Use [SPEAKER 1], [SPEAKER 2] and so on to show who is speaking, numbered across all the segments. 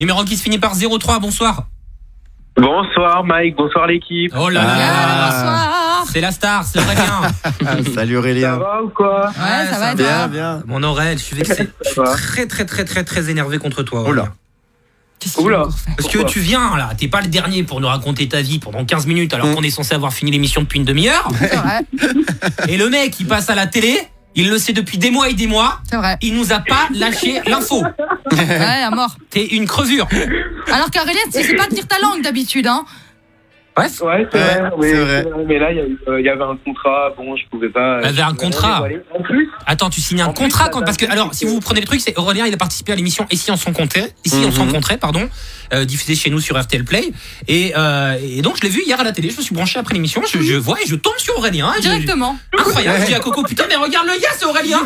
[SPEAKER 1] Numéro qui se finit par 03, bonsoir.
[SPEAKER 2] Bonsoir Mike, bonsoir l'équipe.
[SPEAKER 1] Oh là là,
[SPEAKER 3] Bonsoir.
[SPEAKER 1] c'est la star, c'est Aurélien.
[SPEAKER 4] Salut
[SPEAKER 2] Ça
[SPEAKER 4] Aurélien.
[SPEAKER 2] va ou quoi?
[SPEAKER 3] Ouais, ça va
[SPEAKER 4] Bien,
[SPEAKER 3] toi
[SPEAKER 4] bien.
[SPEAKER 1] Mon Aurel, je suis vexé. Je suis très énervé contre toi.
[SPEAKER 4] Oula.
[SPEAKER 1] Aurélien.
[SPEAKER 3] Qu'est-ce qu'il a
[SPEAKER 2] Oula.
[SPEAKER 3] encore fait
[SPEAKER 1] Parce que
[SPEAKER 2] Pourquoi
[SPEAKER 1] tu viens là, t'es pas le dernier pour nous raconter ta vie pendant 15 minutes alors qu'on est censé avoir fini l'émission depuis une demi-heure.
[SPEAKER 3] C'est vrai,
[SPEAKER 1] Et le mec, il passe à la télé, il le sait depuis des mois et des mois,
[SPEAKER 3] c'est vrai.
[SPEAKER 1] il nous a pas lâché l'info.
[SPEAKER 3] Ouais, à mort.
[SPEAKER 1] T'es une crevure.
[SPEAKER 3] Alors qu'Aurélien, tu sais pas tenir ta langue d'habitude, hein.
[SPEAKER 1] Bref.
[SPEAKER 2] Ouais, c'est vrai, oui,
[SPEAKER 4] c'est vrai.
[SPEAKER 2] mais là, il y avait un contrat, bon, je pouvais pas...
[SPEAKER 1] Il y avait un contrat.
[SPEAKER 2] En plus,
[SPEAKER 1] Attends, tu signes un
[SPEAKER 2] En plus,
[SPEAKER 1] contrat
[SPEAKER 2] ça
[SPEAKER 1] quand,
[SPEAKER 2] date
[SPEAKER 1] parce que
[SPEAKER 2] de-
[SPEAKER 1] alors si vous prenez le truc, c'est Aurélien, il a participé à l'émission Ici on se rencontrait, diffusée chez nous sur RTL Play et donc je l'ai vu hier à la télé, je me suis branché après l'émission, je vois et je tombe sur Aurélien. Et
[SPEAKER 3] Directement.
[SPEAKER 1] Incroyable, je dis à Coco putain mais regarde le gars, c'est Aurélien.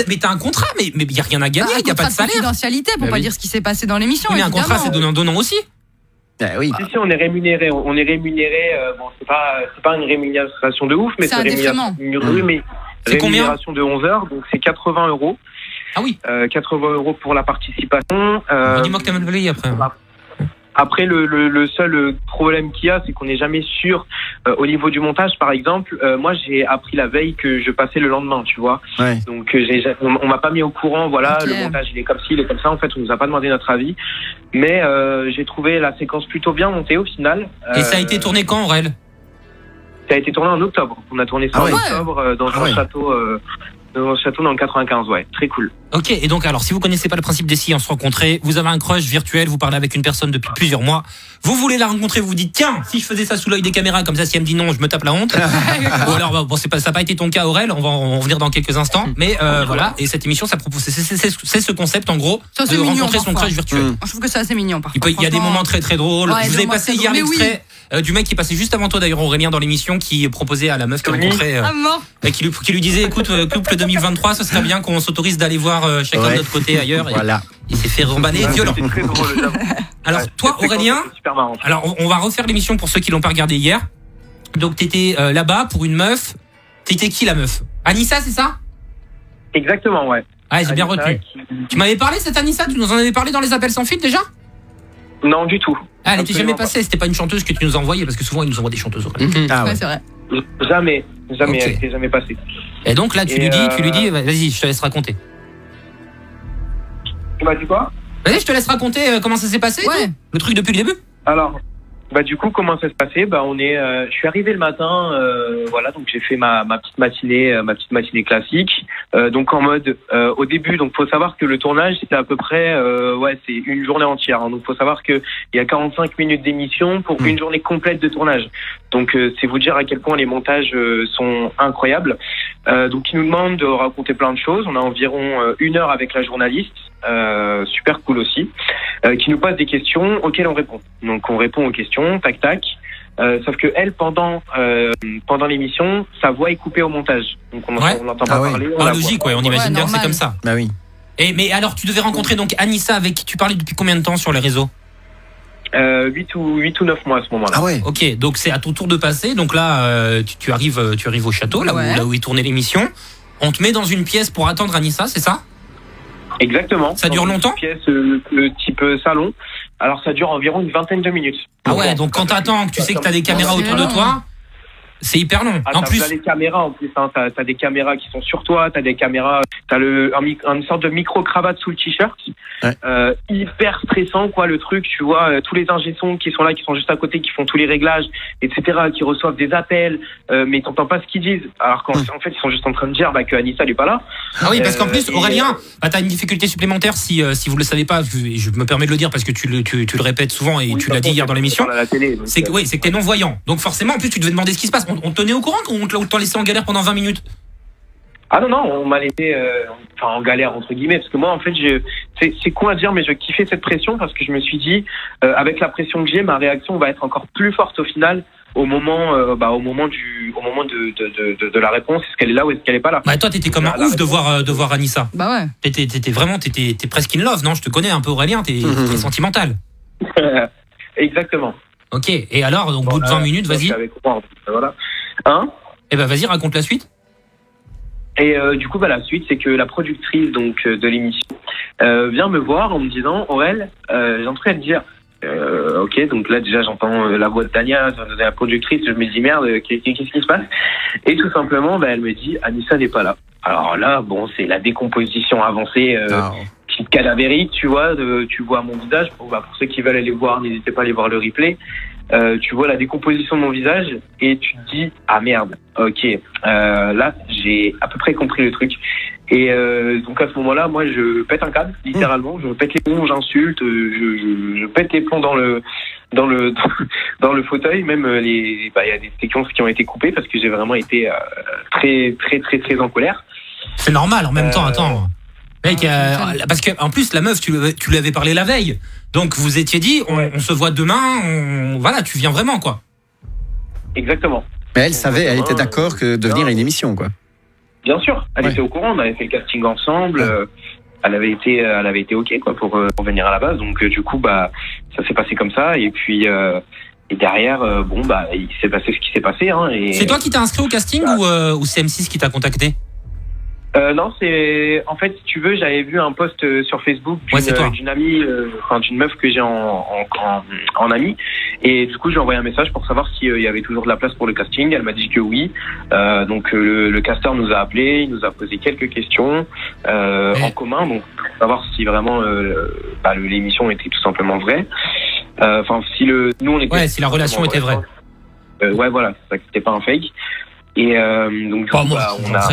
[SPEAKER 1] mais t'as un contrat, mais il y a rien à gagner, il y a pas de salaire.
[SPEAKER 3] Confidentialité pour
[SPEAKER 4] Bah
[SPEAKER 3] pas
[SPEAKER 4] oui.
[SPEAKER 3] dire ce qui s'est passé dans l'émission.
[SPEAKER 1] Mais un
[SPEAKER 3] évidemment.
[SPEAKER 1] contrat c'est donnant aussi.
[SPEAKER 4] Oui.
[SPEAKER 2] si, on est rémunéré, bon, c'est pas une rémunération de ouf, mais
[SPEAKER 3] C'est un défraiement.
[SPEAKER 2] Oui, mais
[SPEAKER 1] C'est combien
[SPEAKER 2] rémunération de 11 heures, donc c'est 80 €.
[SPEAKER 1] Ah oui.
[SPEAKER 2] 80 € pour la participation.
[SPEAKER 1] Dis-moi que t'as mal balayé après.
[SPEAKER 2] Après, le seul problème qu'il y a, c'est qu'on n'est jamais sûr au niveau du montage. Par exemple, moi, j'ai appris la veille que je passais le lendemain, tu vois.
[SPEAKER 4] Ouais.
[SPEAKER 2] Donc, on m'a pas mis au courant. Voilà,
[SPEAKER 3] Ok.
[SPEAKER 2] le montage, il est comme ci, il est comme ça. En fait, on nous a pas demandé notre avis. Mais j'ai trouvé la séquence plutôt bien montée au final.
[SPEAKER 1] Et ça a été tourné quand, Aurel?
[SPEAKER 2] Ça a été tourné en octobre. On a tourné ça
[SPEAKER 4] Ah
[SPEAKER 2] en
[SPEAKER 4] ouais.
[SPEAKER 2] octobre dans
[SPEAKER 4] Ah
[SPEAKER 2] un
[SPEAKER 4] ouais.
[SPEAKER 2] château. Dans un château dans le 95, ouais, très cool.
[SPEAKER 1] Ok, et donc alors si vous connaissez pas le principe des on se rencontrer, vous avez un crush virtuel, vous parlez avec une personne depuis plusieurs mois, vous voulez la rencontrer, vous vous dites tiens, si je faisais ça sous l'œil des caméras comme ça, si elle me dit non, je me tape la honte. Ou alors bon, ça n'a pas été ton cas, Aurel, on va en revenir dans quelques instants, mais voilà. Et cette émission, ça propose, c'est ce concept en gros
[SPEAKER 3] Ça, c'est
[SPEAKER 1] de
[SPEAKER 3] mignon,
[SPEAKER 1] rencontrer son
[SPEAKER 3] parfois.
[SPEAKER 1] crush virtuel.
[SPEAKER 3] Je trouve que c'est assez mignon parfois.
[SPEAKER 1] Il y a des
[SPEAKER 3] Franchement.
[SPEAKER 1] moments très drôles.
[SPEAKER 3] Ouais,
[SPEAKER 1] Je vous
[SPEAKER 3] des
[SPEAKER 1] ai
[SPEAKER 3] moments
[SPEAKER 1] passé
[SPEAKER 3] très
[SPEAKER 1] hier
[SPEAKER 3] drôles, mais
[SPEAKER 1] l'extrait du mec qui passait juste avant toi d'ailleurs Aurélien dans l'émission qui proposait à la meuf qu'il
[SPEAKER 2] Tony.
[SPEAKER 1] rencontrait
[SPEAKER 3] À mort.
[SPEAKER 1] et qui lui disait écoute couple 2023 ce serait bien qu'on s'autorise d'aller voir chacun de
[SPEAKER 4] Ouais.
[SPEAKER 1] notre côté ailleurs. Et
[SPEAKER 4] Voilà.
[SPEAKER 1] il s'est fait remballer violent.
[SPEAKER 2] C'était très drôle, j'avoue.
[SPEAKER 1] Alors
[SPEAKER 2] Ouais,
[SPEAKER 1] toi
[SPEAKER 2] cette séquence
[SPEAKER 1] Aurélien,
[SPEAKER 2] était super marrant.
[SPEAKER 1] alors on va refaire l'émission pour ceux qui l'ont pas regardé hier. Donc t'étais là-bas pour une meuf. T'étais qui la meuf? Anissa, c'est ça?
[SPEAKER 2] Exactement, ouais.
[SPEAKER 1] Ah j'ai bien
[SPEAKER 2] Anissa
[SPEAKER 1] retenu. Tu m'avais parlé cette Anissa? Tu nous en avais parlé dans les appels sans fil déjà?
[SPEAKER 2] Non, du tout.
[SPEAKER 1] Ah elle était
[SPEAKER 2] Absolument
[SPEAKER 1] jamais passée. C'était pas une chanteuse que tu nous envoyais parce que souvent ils nous envoient des chanteuses. Aurélien.
[SPEAKER 4] Ah
[SPEAKER 3] Ouais,
[SPEAKER 4] ouais.
[SPEAKER 3] c'est vrai.
[SPEAKER 2] Jamais,
[SPEAKER 1] Ok.
[SPEAKER 2] elle n'était jamais passée.
[SPEAKER 1] Et donc là tu
[SPEAKER 2] Et
[SPEAKER 1] lui dis, vas-y je te laisse raconter.
[SPEAKER 2] Tu m'as dit quoi?
[SPEAKER 1] Vas-y je te laisse raconter comment ça s'est passé. et
[SPEAKER 3] Ouais.
[SPEAKER 1] tout. Le truc depuis le début.
[SPEAKER 2] Alors, du coup, comment ça se passait? Je suis arrivé le matin, voilà, donc j'ai fait ma petite matinée classique. Donc en mode, au début, donc faut savoir que le tournage c'était à peu près, c'est une journée entière. Hein, donc faut savoir que il y a 45 minutes d'émission pour une journée complète de tournage. Donc c'est vous dire à quel point les montages sont incroyables. Donc ils nous demandent de raconter plein de choses. On a environ 1 heure avec la journaliste, super cool aussi, qui nous pose des questions auxquelles on répond. Donc on répond aux questions, tac tac. Sauf que elle, pendant l'émission, sa voix est coupée au montage. Donc on
[SPEAKER 1] Ouais.
[SPEAKER 2] n'entend
[SPEAKER 4] Ah
[SPEAKER 2] pas
[SPEAKER 4] ouais.
[SPEAKER 2] parler.
[SPEAKER 1] Ah,
[SPEAKER 2] la
[SPEAKER 1] logique
[SPEAKER 2] voit.
[SPEAKER 1] ouais, on imagine
[SPEAKER 3] Ouais,
[SPEAKER 1] bien que c'est
[SPEAKER 3] normal.
[SPEAKER 1] comme ça.
[SPEAKER 4] Bah oui.
[SPEAKER 1] Mais alors tu devais rencontrer donc Anissa avec qui tu parlais depuis combien de temps sur les réseaux?
[SPEAKER 2] 8 ou 9 mois à ce moment-là.
[SPEAKER 4] Ah ouais.
[SPEAKER 1] Ok, donc c'est à ton tour de passer. Donc là, tu arrives au château,
[SPEAKER 3] Ouais.
[SPEAKER 1] là où est tournée l'émission. On te met dans une pièce pour attendre Anissa, c'est ça?
[SPEAKER 2] Exactement.
[SPEAKER 1] Ça dure
[SPEAKER 2] Dans une
[SPEAKER 1] longtemps?
[SPEAKER 2] pièce type salon. Alors ça dure environ une vingtaine de minutes.
[SPEAKER 1] Ah ouais, donc quand t'attends, que tu sais que t'as des caméras
[SPEAKER 3] c'est
[SPEAKER 1] autour de
[SPEAKER 3] long.
[SPEAKER 1] toi, c'est hyper long.
[SPEAKER 2] Ah,
[SPEAKER 1] En plus,
[SPEAKER 2] t'as des caméras en plus, hein. T'as des caméras qui sont sur toi, t'as des caméras, t'as une sorte de micro-cravate sous le t-shirt.
[SPEAKER 4] Ouais.
[SPEAKER 2] Hyper stressant, quoi, le truc, tu vois, tous les ingé-sons qui sont là, qui sont juste à côté, qui font tous les réglages, etc., qui reçoivent des appels, mais t'entends pas ce qu'ils disent. Alors qu'en fait, ils sont juste en train de dire que Anissa, elle est pas là.
[SPEAKER 1] ah oui, parce qu'en plus,
[SPEAKER 2] et-
[SPEAKER 1] Aurélien, t'as une difficulté supplémentaire si vous le savez pas. Je me permets de le dire parce que tu le répètes souvent et
[SPEAKER 2] Oui,
[SPEAKER 1] tu l'as dit hier dans l'émission.
[SPEAKER 2] on parle à la télé, donc,
[SPEAKER 1] C'est que c'est que t'es non voyant. Donc forcément, en plus, tu devais demander ce qui se passe. On te tenait au courant qu'on t'en laissé en galère pendant 20 minutes.
[SPEAKER 2] Ah non, on m'a laissé en galère, entre guillemets, parce que moi, en fait, c'est con à dire, mais je kiffais cette pression parce que je me suis dit, avec la pression que j'ai, ma réaction va être encore plus forte au final, au moment de la réponse. Est-ce qu'elle est là ou est-ce qu'elle est pas là?
[SPEAKER 1] Bah toi, t'étais comme un ouf de voir Anissa.
[SPEAKER 3] Bah ouais.
[SPEAKER 1] T'es presque in love, non? Je te connais un peu, Aurélien. T'es sentimental.
[SPEAKER 2] Exactement.
[SPEAKER 1] Ok. Et alors, au bout de 20 minutes, vas-y.
[SPEAKER 2] Voilà. Hein?
[SPEAKER 1] Eh ben, vas-y, raconte la suite.
[SPEAKER 2] Et du coup, la suite, c'est que la productrice donc de l'émission vient me voir en me disant, Aurel, j'ai en train de dire, ok, donc là déjà j'entends la voix de Tania, la productrice, je me dis merde, qu'est-ce qui se passe? Et tout simplement, elle me dit, Anissa n'est pas là. Alors là, bon, c'est la décomposition avancée. Cadavérique, tu vois, tu vois mon visage. Pour ceux qui veulent aller voir, n'hésitez pas à aller voir le replay. Tu vois la décomposition de mon visage et tu te dis ah merde, ok, là j'ai à peu près compris le truc. Et donc à ce moment-là, moi je pète un câble, littéralement, je pète les plombs, j'insulte, je pète les plombs dans le fauteuil. Même il y a des séquences qui ont été coupées parce que j'ai vraiment été très très très très en colère.
[SPEAKER 1] C'est normal en même temps, attends. Mec, parce que en plus la meuf, tu lui avais parlé la veille, donc vous étiez dit, on se voit demain, voilà, tu viens vraiment quoi.
[SPEAKER 2] Exactement.
[SPEAKER 4] Mais elle savait, elle était d'accord de venir à une émission quoi.
[SPEAKER 2] Bien sûr, elle était au courant, on avait fait le casting ensemble, elle avait été ok quoi pour venir à la base, donc du coup ça s'est passé comme ça et puis et derrière il s'est passé ce qui s'est passé hein. Et
[SPEAKER 1] c'est toi qui t'as inscrit au casting ou c'est M6 qui t'a contacté?
[SPEAKER 2] Non, c'est en fait, si tu veux, j'avais vu un post sur Facebook d'une amie, d'une meuf que j'ai en amie, et du coup, j'ai envoyé un message pour savoir s'il y avait toujours de la place pour le casting. Elle m'a dit que oui. Donc le casteur nous a appelé, il nous a posé quelques questions en commun, donc pour savoir si vraiment l'émission était tout simplement vraie. Si nous on était
[SPEAKER 1] si la relation était vraie.
[SPEAKER 2] Voilà, c'est ça, que c'était pas un fake. Et donc du coup, on a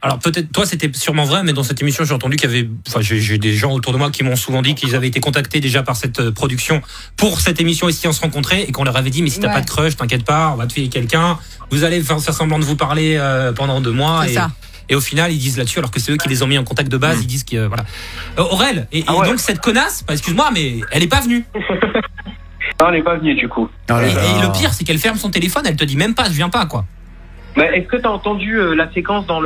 [SPEAKER 1] alors peut-être toi c'était sûrement vrai, mais dans cette émission j'ai entendu qu'il y avait, j'ai des gens autour de moi qui m'ont souvent dit qu'ils avaient été contactés déjà par cette production pour cette émission ici on se rencontrait et qu'on leur avait dit mais si t'as pas de crush t'inquiète pas, on va te filer quelqu'un, vous allez faire semblant de vous parler pendant 2 mois et au final ils disent là-dessus alors que c'est eux qui les ont mis en contact de base, ils disent que voilà. Aurel et donc cette connasse, excuse-moi mais elle est pas venue.
[SPEAKER 2] Non, elle n'est pas venue du coup.
[SPEAKER 1] Et le pire, c'est qu'elle ferme son téléphone, elle te dit même pas, je viens pas quoi.
[SPEAKER 2] Est-ce que tu as entendu la séquence dans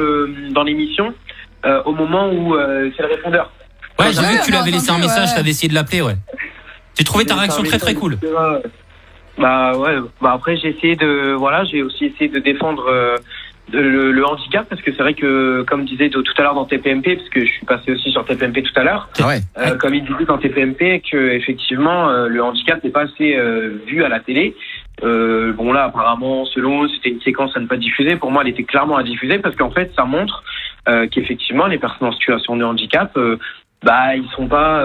[SPEAKER 2] l'émission au moment où c'est le répondeur?
[SPEAKER 1] Ouais, j'ai vu que tu l'avais laissé un message, tu avais essayé de l'appeler, ouais. J'ai trouvé ta réaction très très cool.
[SPEAKER 2] Après j'ai aussi essayé de défendre le handicap parce que c'est vrai que comme disait tout à l'heure dans TPMP, parce que je suis passé aussi sur TPMP tout à l'heure, comme il disait dans TPMP que effectivement le handicap n'est pas assez vu à la télé. Là apparemment selon c'était une séquence à ne pas diffuser, pour moi elle était clairement à diffuser parce qu'en fait ça montre qu'effectivement les personnes en situation de handicap ils sont pas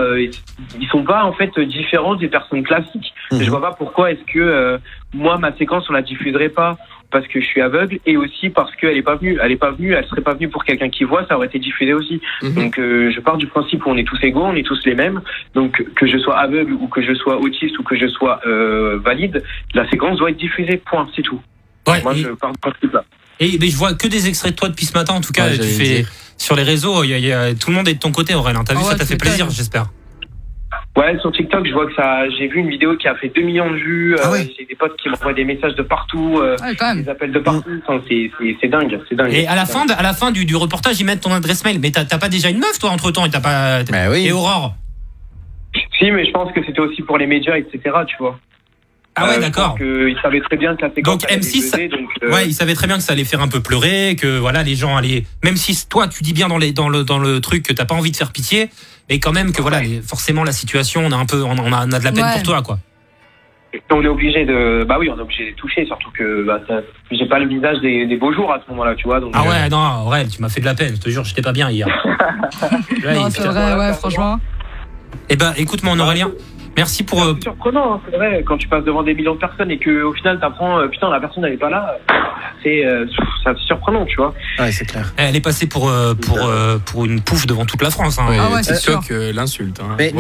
[SPEAKER 2] en fait différents des personnes classiques. Je vois pas pourquoi est-ce que moi ma séquence on la diffuserait pas parce que je suis aveugle et aussi parce qu'elle est pas venue, elle serait pas venue pour quelqu'un qui voit, ça aurait été diffusé aussi. Donc je pars du principe où on est tous égaux, on est tous les mêmes. Donc que je sois aveugle ou que je sois autiste ou que je sois valide, la séquence doit être diffusée, point, c'est tout.
[SPEAKER 1] Ouais,
[SPEAKER 2] moi je pars du principe là.
[SPEAKER 1] Et je vois que des extraits de toi depuis ce matin en tout cas, tu fais sur les réseaux, tout le monde est de ton côté Aurel, hein. T'as vu, ça t'a fait plaisir, j'espère. Ouais,
[SPEAKER 2] sur TikTok, je vois que j'ai vu une vidéo qui a fait 2 millions de vues. J'ai des potes qui m'envoient des messages de partout, des appels de partout. C'est dingue, c'est dingue.
[SPEAKER 1] Et à la fin du reportage, ils mettent ton adresse mail. Mais t'as pas déjà une meuf, toi, entre temps, et t'as pas. Et Aurore?
[SPEAKER 2] Si, mais je pense que c'était aussi pour les médias, etc. Tu vois.
[SPEAKER 1] Ah ouais, d'accord.
[SPEAKER 2] Ils savaient très bien que la séquence.
[SPEAKER 1] Donc M6, ils savaient très bien que ça allait faire un peu pleurer, que voilà, les gens allaient. Même si toi, tu dis bien dans le truc que t'as pas envie de faire pitié, mais quand même que voilà, forcément la situation, on a de la peine pour toi, quoi.
[SPEAKER 2] On est obligé de, on est obligé de toucher, surtout que j'ai pas le visage des beaux jours à ce moment-là, tu vois. Donc,
[SPEAKER 1] non, Aurel, tu m'as fait de la peine. Je te jure, j'étais pas bien hier.
[SPEAKER 3] Non, c'est vrai, franchement.
[SPEAKER 1] Eh ben, écoute-moi, Aurélien. Merci pour.
[SPEAKER 2] C'est surprenant, hein, c'est vrai, quand tu passes devant des millions de personnes et qu'au final t'apprends, putain, la personne elle est pas là, c'est surprenant, tu vois.
[SPEAKER 4] Ouais, c'est clair.
[SPEAKER 1] Elle est passée pour une pouffe devant toute la France. Hein.
[SPEAKER 3] C'est sûr
[SPEAKER 5] que l'insulte. Hein.
[SPEAKER 4] Mais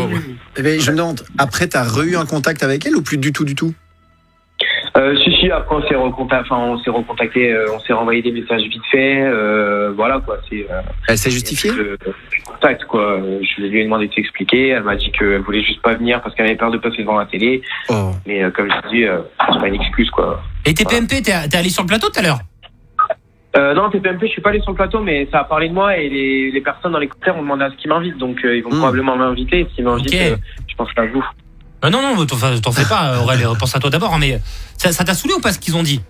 [SPEAKER 4] je me demande, après t'as eu un contact avec elle ou plus du tout?
[SPEAKER 2] Si, après on s'est recontacté, on s'est renvoyé des messages vite fait, voilà quoi.
[SPEAKER 4] Elle s'est justifiée?
[SPEAKER 2] Contact quoi. Je lui ai demandé de s'expliquer. Elle m'a dit qu'elle voulait juste pas venir parce qu'elle avait peur de passer devant la télé. Mais comme je dis, c'est pas une excuse quoi.
[SPEAKER 1] Et TPMP, t'es allé sur le plateau tout à l'heure?
[SPEAKER 2] Non, TPMP, je suis pas allé sur le plateau, mais ça a parlé de moi et les personnes dans les commentaires ont demandé à ce qu'ils m'invitent, donc ils vont probablement m'inviter. S'ils m'invitent, je pense à vous.
[SPEAKER 1] Non, t'en fais pas, Aurel, pense à toi d'abord, hein, mais ça t'a saoulé ou pas ce qu'ils ont dit?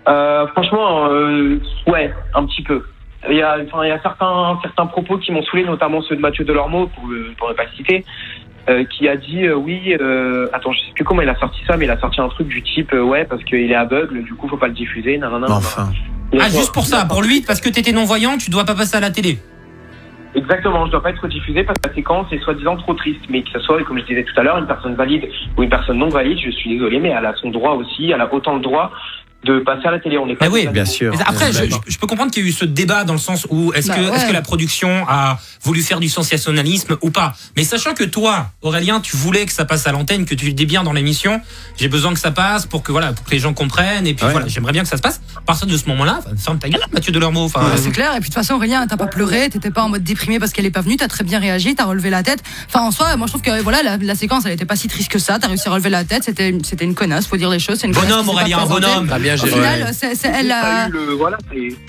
[SPEAKER 2] Franchement, ouais, un petit peu. Il y a certains propos qui m'ont saoulé, notamment ceux de Mathieu Delormeau, pour ne pas le citer, qui a dit attends, je sais plus comment il a sorti ça, mais il a sorti un truc du type ouais, parce qu'il est aveugle, du coup faut pas le diffuser.
[SPEAKER 4] Enfin.
[SPEAKER 1] Ah, juste pour ça, pour lui, parce que t'étais non-voyant, tu dois pas passer à la télé.
[SPEAKER 2] Exactement, je dois pas être diffusé parce que la séquence est soi-disant trop triste, mais que ce soit, comme je disais tout à l'heure, une personne valide ou une personne non valide, je suis désolé, mais elle a son droit aussi, elle a autant le droit de passer à la télé. On n'est pas.
[SPEAKER 1] Oui,
[SPEAKER 4] bien sûr.
[SPEAKER 1] Mais après, je peux comprendre qu'il y a eu ce débat dans le sens où est-ce que la production a voulu faire du sensationnalisme ou pas. Mais sachant que toi, Aurélien, tu voulais que ça passe à l'antenne, que tu le dis bien dans l'émission, j'ai besoin que ça passe pour que les gens comprennent et puis voilà, j'aimerais bien que ça se passe. À partir de ce moment-là, ferme ta gueule, Mathieu Delormeau.
[SPEAKER 3] C'est clair. Et puis de toute façon, Aurélien, t'as pas pleuré, t'étais pas en mode déprimé parce qu'elle est pas venue, t'as très bien réagi, t'as relevé la tête. Enfin, en soi, moi je trouve que voilà, la séquence, elle était pas si triste que ça. T'as réussi à relever la tête. C'était une connasse, faut dire les choses. C'est une
[SPEAKER 1] bonhomme, Aurélien, bonhomme.
[SPEAKER 3] Au final,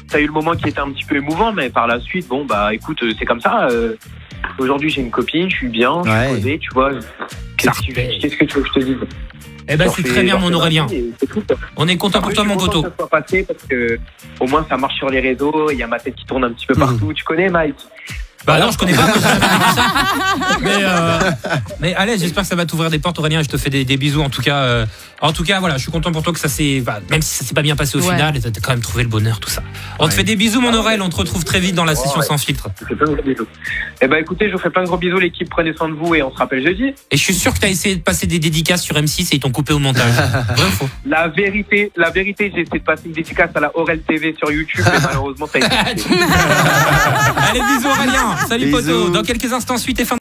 [SPEAKER 2] t'as eu le moment qui était un petit peu émouvant, mais par la suite, bon bah écoute, c'est comme ça. Aujourd'hui, j'ai une copine, je suis bien, je suis posé, tu vois. Qu'est-ce que tu veux que je te dise?
[SPEAKER 1] Eh ben, c'est très bien, mon Aurélien. On est content pour toi, mon poteau.
[SPEAKER 2] Que ça soit passé parce que au moins ça marche sur les réseaux. Il y a ma tête qui tourne un petit peu partout. Tu connais, Mike?
[SPEAKER 1] Bah non, je connais pas. Mais allez, j'espère que ça va t'ouvrir des portes, Aurélien. Je te fais des bisous. En tout cas, voilà, je suis content pour toi que ça s'est, même si ça s'est pas bien passé au final, t'as quand même trouvé le bonheur, tout ça. On te fait des bisous, mon Aurèle. On te retrouve très vite dans la session sans filtre.
[SPEAKER 2] Je fais plein de gros bisous. Eh ben, écoutez, je vous fais plein de gros bisous, l'équipe. Prenez soin de vous et on se rappelle jeudi.
[SPEAKER 1] Et je suis sûr que t'as essayé de passer des dédicaces sur M6 et ils t'ont coupé au montage. Vrai ou faux?
[SPEAKER 2] La vérité, j'ai essayé de passer une dédicace à la Aurel TV sur YouTube, mais malheureusement, ça a été.
[SPEAKER 1] Allez, bisous, Aurélien. Salut,
[SPEAKER 4] Bisous.
[SPEAKER 1] poteau. Dans quelques instants, suite et fin.